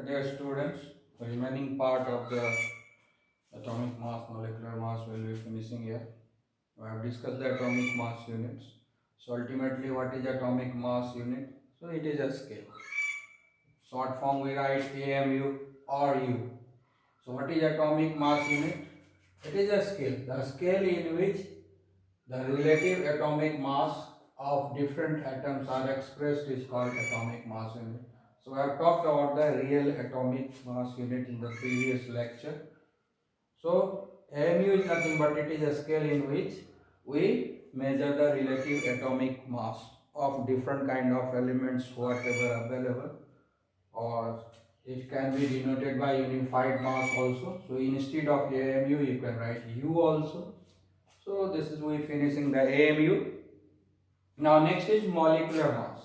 Dear students, the remaining part of the atomic mass, molecular mass will be finishing here. We have discussed the atomic mass units. So ultimately what is atomic mass unit? So it is a scale. Short form we write AMU or U. So what is atomic mass unit? It is a scale. The scale in which the relative atomic mass of different atoms are expressed is called atomic mass unit. So I have talked about the real atomic mass unit in the previous lecture. So AMU is nothing but it is a scale in which we measure the relative atomic mass of different kind of elements whatever available, or it can be denoted by unified mass also. So instead of AMU you can write U also. So this is we finishing the AMU. Now next is molecular mass.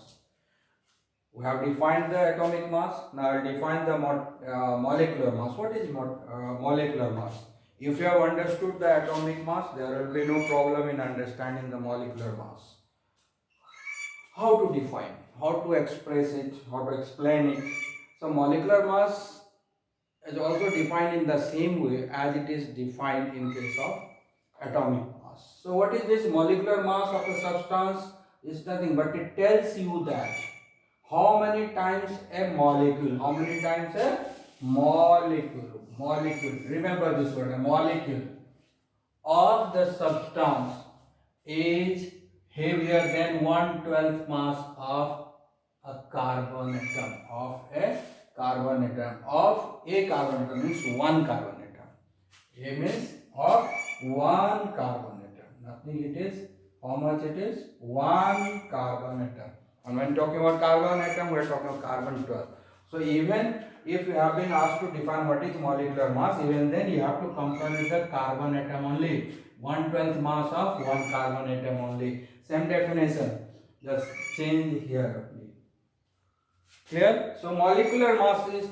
We have defined the atomic mass. Now I will define the molecular mass. What is molecular mass? If you have understood the atomic mass, there will be no problem in understanding the molecular mass. How to define, how to express it, how to explain it. So molecular mass is also defined in the same way as it is defined in case of atomic mass. So what is this molecular mass of a substance? Is nothing but it tells you that how many times a molecule, how many times a molecule, remember this word, a molecule of the substance is heavier than 1/12 mass of a carbon atom, means one carbon atom. A means of one carbon atom. Nothing it is. How much it is? One carbon atom. And when talking about carbon atom, we are talking about carbon 12. So even if you have been asked to define what is molecular mass, even then you have to compare with the carbon atom only. 1/12 mass of one carbon atom only. Same definition. Just change here. Clear? So molecular mass is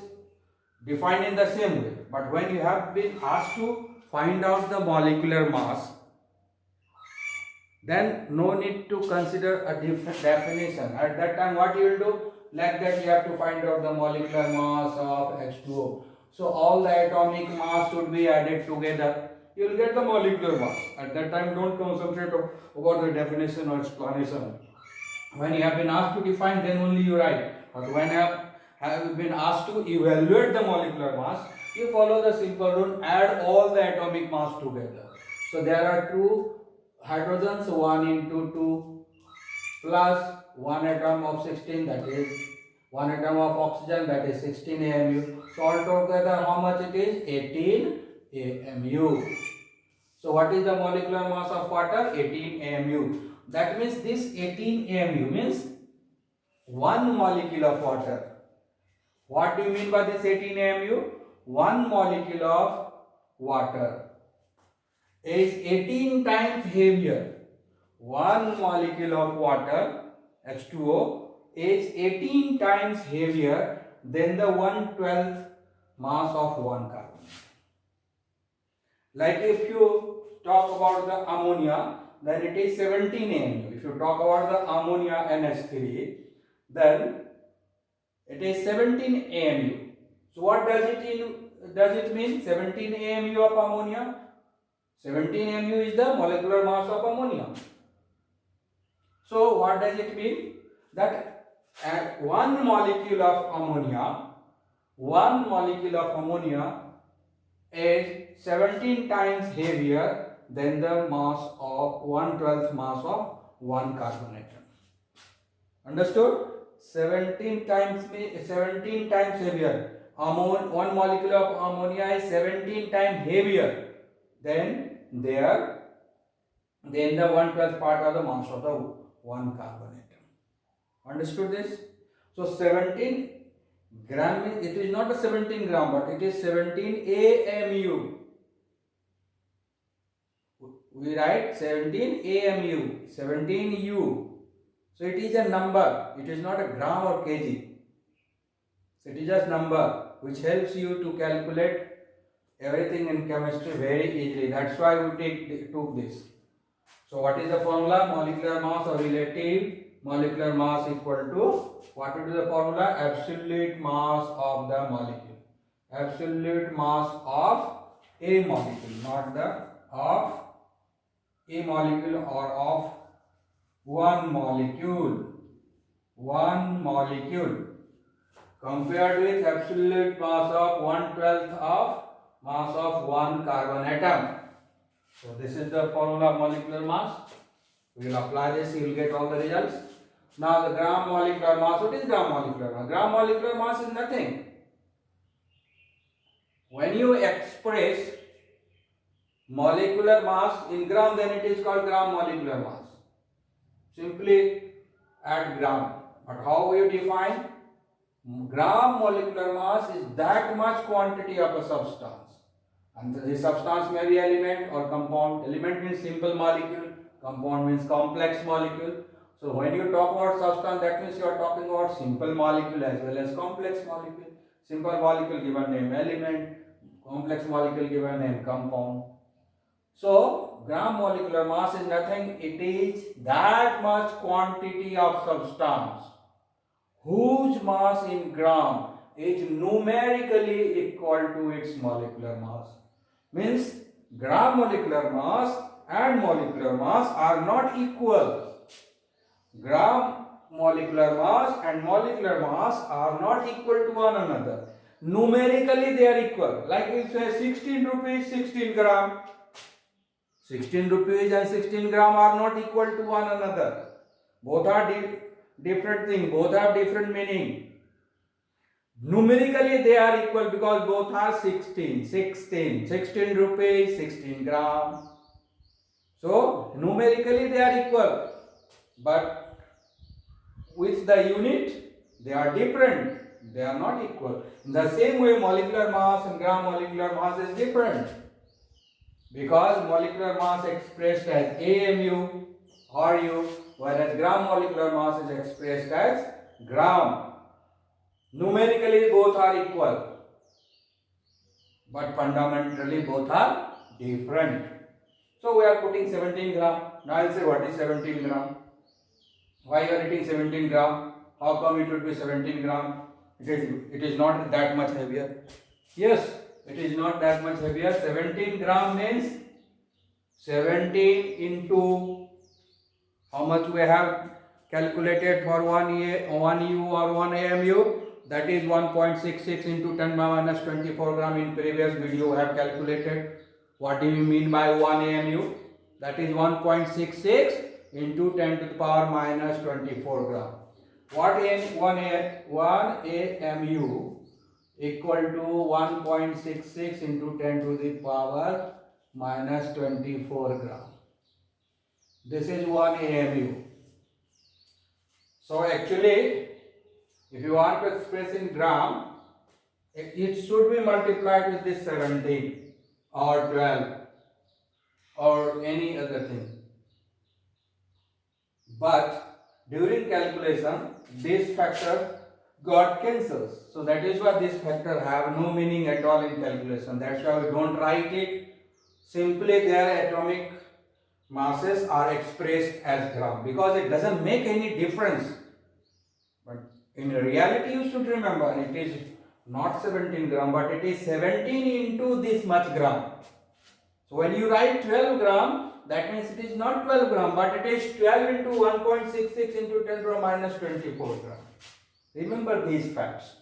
defined in the same way. But when you have been asked to find out the molecular mass, then no need to consider a different definition. At that time what you will do? Like that you have to find out the molecular mass of H2O. So all the atomic mass should be added together. You will get the molecular mass. At that time don't concentrate about the definition or explanation. When you have been asked to define, then only you write. But when you have been asked to evaluate the molecular mass, you follow the simple rule, add all the atomic mass together. So there are two hydrogens, 1 into 2 plus 1 atom of 16, that is 1 atom of oxygen, that is 16 AMU. So altogether how much it is? 18 AMU. So what is the molecular mass of water? 18 AMU. That means this 18 AMU means one molecule of water. What do you mean by this 18 AMU? One molecule of water is 18 times heavier. One molecule of water, H2O, is 18 times heavier than the 1/12 mass of one carbon. Like if you talk about the ammonia, then it is 17 AMU. If you talk about the ammonia NH3, then it is 17 AMU. So what does it mean? 17 AMU of ammonia. 17 AMU is the molecular mass of ammonia. So what does it mean? That one molecule of ammonia is 17 times heavier than the mass of 1/12 mass of one carbon atom. Understood? 17 times heavier. One molecule of ammonia is 17 times heavier than the 1/12 part of the mass of the one carbon atom. Understood this? So 17 gram, it is not a 17 gram, but it is 17 AMU. We write 17 AMU, 17 U. So it is a number, it is not a gram or kg. So it is just number which helps you to calculate everything in chemistry very easily. That's why we took this. So what is the formula? Molecular mass or relative molecular mass equal to, what will be the formula? Absolute mass of the molecule. Absolute mass of a molecule, not the of a molecule or of one molecule. One molecule compared with absolute mass of 1/12 of mass of one carbon atom. So this is the formula of molecular mass. We will apply this, you will get all the results. Now the gram molecular mass, what is gram molecular mass? Gram molecular mass is nothing. When you express molecular mass in gram, then it is called gram molecular mass. Simply add gram. But how you define? Gram molecular mass is that much quantity of a substance. And the substance may be element or compound. Element means simple molecule. Compound means complex molecule. So when you talk about substance, that means you are talking about simple molecule as well as complex molecule. Simple molecule given name element, complex molecule given name compound. So gram molecular mass is nothing. It is that much quantity of substance whose mass in gram is numerically equal to its molecular mass. Means gram molecular mass and molecular mass are not equal. Gram molecular mass and molecular mass are not equal to one another. Numerically they are equal. Like if say 16 rupees, 16 gram. 16 rupees and 16 gram are not equal to one another. Both are different things. Both have different meaning. Numerically they are equal because both are 16. 16 rupees, 16 gram. So numerically they are equal. But with the unit, they are different. They are not equal. In the same way, molecular mass and gram molecular mass is different. Because molecular mass expressed as AMU, RU, whereas gram molecular mass is expressed as gram. Numerically, both are equal. But fundamentally, both are different. So, we are putting 17 gram. Now, I will say what is 17 gram? Why you are eating 17 gram? How come it would be 17 gram? It is not that much heavier. Yes, it is not that much heavier. 17 gram means 17 into how much we have calculated for 1 U or 1 AMU. That is 1.66 into 10 minus 24 gram. In previous video I have calculated. What do you mean by 1 AMU? That is 1.66 into 10 to the power minus 24 gram. What is 1 AMU equal to 1.66 into 10 to the power minus 24 gram. This is 1 AMU. So actually, if you want to express in gram, it should be multiplied with this 17 or 12 or any other thing. But during calculation, this factor got cancels. So that is why this factor have no meaning at all in calculation. That's why we don't write it. Simply their atomic masses are expressed as gram because it doesn't make any difference. But in reality, you should remember it is not 17 gram, but it is 17 into this much gram. So when you write 12 gram, that means it is not 12 gram, but it is 12 into 1.66 into 10 to the minus 24 gram. Remember these facts.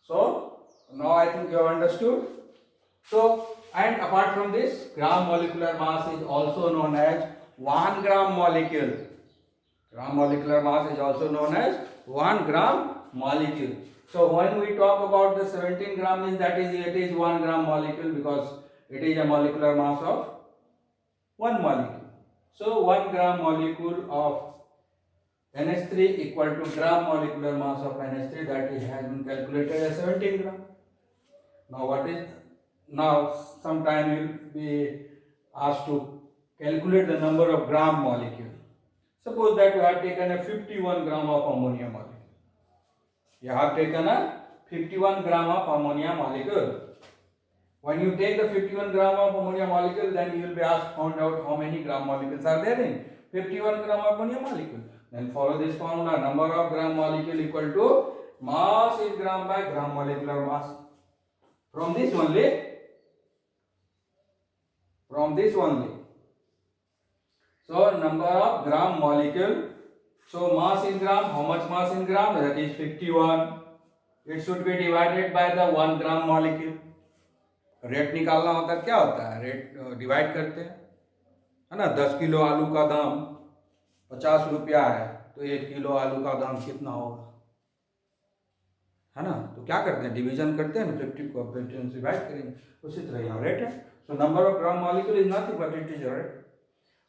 So now I think you have understood. So, and apart from this, gram molecular mass is also known as 1 gram molecule. Gram molecular mass is also known as 1 gram molecule. So when we talk about the 17 gram, means that is it is 1 gram molecule because it is a molecular mass of 1 molecule. So 1 gram molecule of NH3 equal to gram molecular mass of NH3, that is has been calculated as 17 gram. Now sometime you will be asked to calculate the number of gram molecule. Suppose that you have taken a 51 gram of ammonia molecule. You have taken a 51 gram of ammonia molecule. When you take the 51 gram of ammonia molecule, then you will be asked, found out how many gram molecules are there in 51 gram upon a molecule. Then follow this formula. Number of gram molecule equal to mass in gram by gram molecular mass. From this only. So number of gram molecule. So mass in gram. How much mass in gram? That is 51. It should be divided by the 1 gram molecule. Rate निकालना होता है, क्या होता है, rate divide करते हैं, है ना. 10 किलो आलू का दाम 50 रुपया है, तो 1 किलो आलू का दाम कितना होगा, है ना. तो क्या करते हैं, डिवीजन करते हैं ना, 50 को 50 से डिवाइड करेंगे. उसी तरह यहाँ रेट है. So number of gram molecule is nothing but it is rate.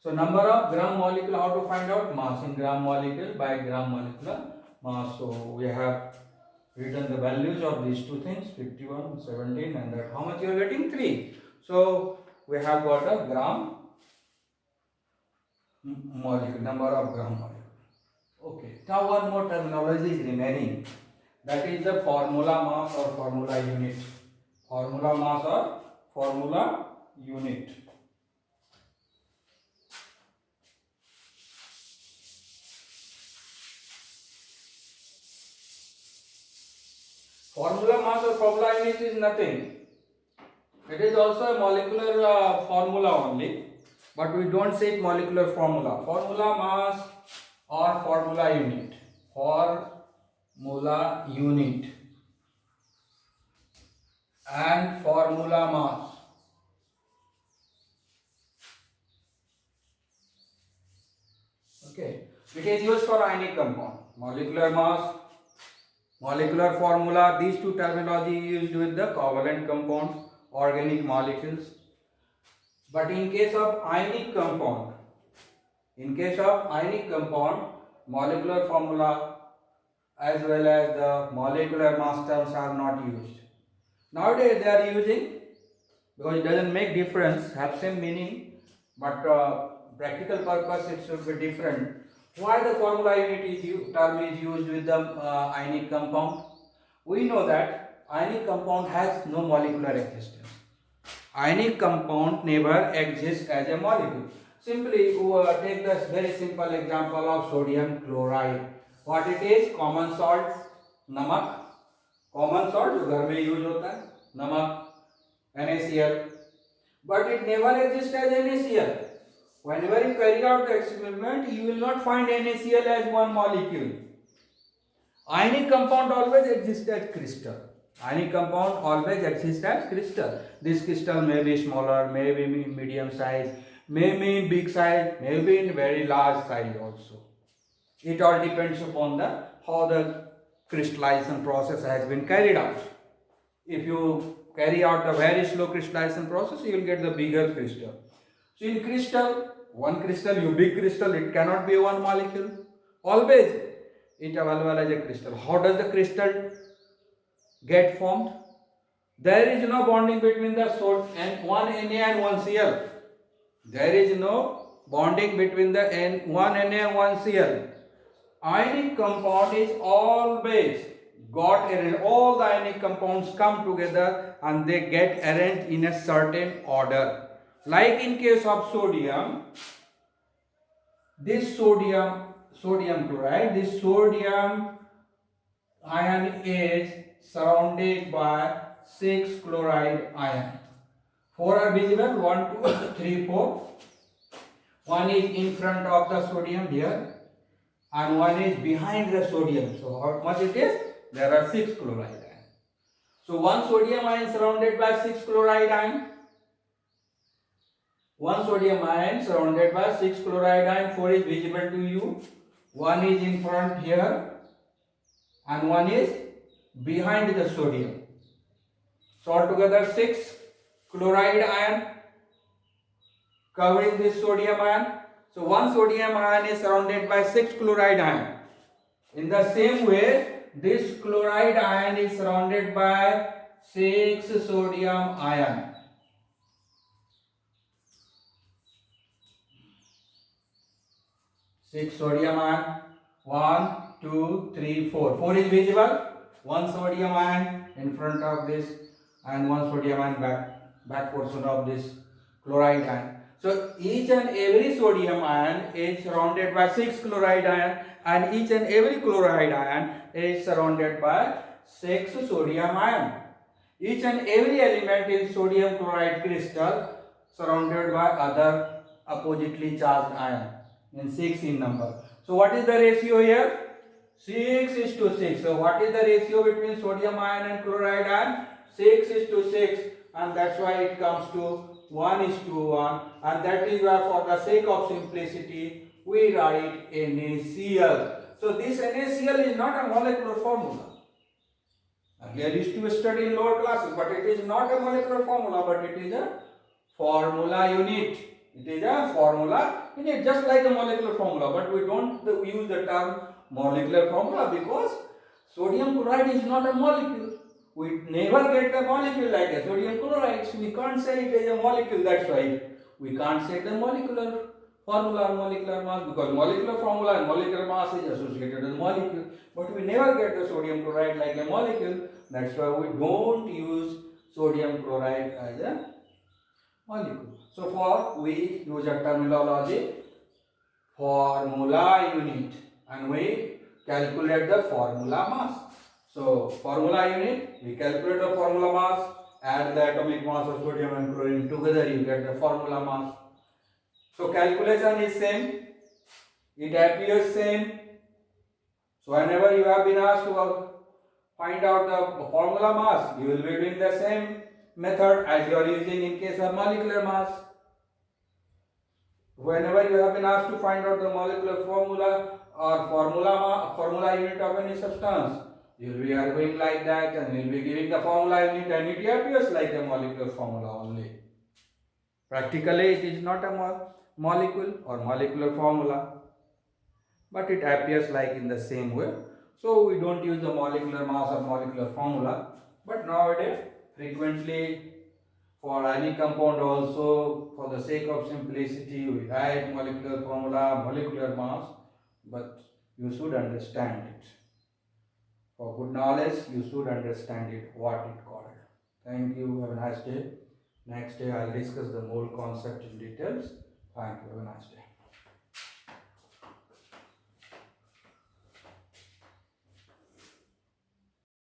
So number of gram molecule, how to find out, mass in gram molecule by gram molecular mass. So we have written the values of these two things, 51, 17, and that how much you are getting, 3. So we have got a gram molecule, number of gram molecule. Okay, now one more terminology is remaining, that is the formula mass or formula unit. Formula mass or formula unit. Formula mass or formula unit is nothing. It is also a molecular formula only, but we don't say it molecular formula. Formula mass or formula unit. Formula unit and formula mass. Okay. It is used for ionic compound. Molecular mass, molecular formula, these two terminology used with the covalent compound, organic molecules. But in case of ionic compound, molecular formula as well as the molecular mass terms are not used. Nowadays they are using, because it doesn't make difference, have same meaning, but practical purpose it should be different. Why the formula unit term is used with the ionic compound? We know that ionic compound has no molecular existence. Ionic compound never exists as a molecule. Simply take this very simple example of sodium chloride. What it is? Common salt, नमक. Common salt जो घर में use होता है, नमक, NaCl. But it never exists as NaCl. Whenever you carry out the experiment, you will not find NaCl as one molecule. Ionic compound always exists as crystal. Ionic compound always exists as crystal. This crystal may be smaller, may be medium size, may be in big size, may be in very large size also. It all depends upon the how the crystallization process has been carried out. If you carry out the very slow crystallization process, you will get the bigger crystal. So in crystal, one crystal, big crystal, it cannot be one molecule. Always it available as a crystal. How does the crystal get formed? There is no bonding between the salt and one Na and one Cl. There is no bonding between the one Na and one Cl. Ionic compound is always got arranged. All the ionic compounds come together and they get arranged in a certain order. Like in case of sodium, this sodium chloride, this sodium ion is surrounded by 6 chloride ion. 4 are visible, 1, 2, 3, 4. One is in front of the sodium here and one is behind the sodium. So how much it is? There are 6 chloride ion. So one sodium ion surrounded by 6 chloride ion. One sodium ion surrounded by 6 chloride ion. 4 is visible to you. One is in front here and one is behind the sodium. So altogether 6 chloride ion covering this sodium ion. So one sodium ion is surrounded by 6 chloride ion. In the same way, this chloride ion is surrounded by 6 sodium ion. 6 sodium ion, 1, 2, 3, 4. 4 is visible. 1 sodium ion in front of this and 1 sodium ion back portion of this chloride ion. So each and every sodium ion is surrounded by 6 chloride ion, and each and every chloride ion is surrounded by 6 sodium ion. Each and every element in sodium chloride crystal surrounded by other oppositely charged ion in 6 in number. So what is the ratio here? 6 is to 6. So what is the ratio between sodium ion and chloride ion? 6 is to 6, and that's why it comes to 1 is to 1, and that is why for the sake of simplicity we write NaCl. So this NaCl is not a molecular formula. Earlier used to study in lower classes, but it is not a molecular formula, but it is a formula unit. It is a formula unit, just like a molecular formula, but we don't use the term molecular formula because sodium chloride is not a molecule. We never get the molecule like a sodium chloride, so we can't say it is a molecule. That's why we can't say the molecular formula or molecular mass, because molecular formula and molecular mass is associated with molecule, but we never get the sodium chloride like a molecule. That's why we don't use sodium chloride as a molecule. So for we use a terminology formula unit, and we calculate the formula mass. So formula unit, we calculate the formula mass, add the atomic mass of sodium and chlorine together, you get the formula mass. So calculation is same, it appears same. So whenever you have been asked to find out the formula mass, you will be doing the same method as you are using in case of molecular mass. Whenever you have been asked to find out the molecular formula or formula unit of any substance, you will be arguing like that, and you will be giving the formula unit, and it appears like a molecular formula only. Practically, it is not a molecule or molecular formula, but it appears like in the same way. So we don't use the molecular mass or molecular formula, but nowadays frequently for any compound also, for the sake of simplicity, we write molecular formula, molecular mass, but you should understand it. For good knowledge, you should understand it, what it called. Thank you, have a nice day. Next day I will discuss the mole concept in details. Thank you, have a nice day.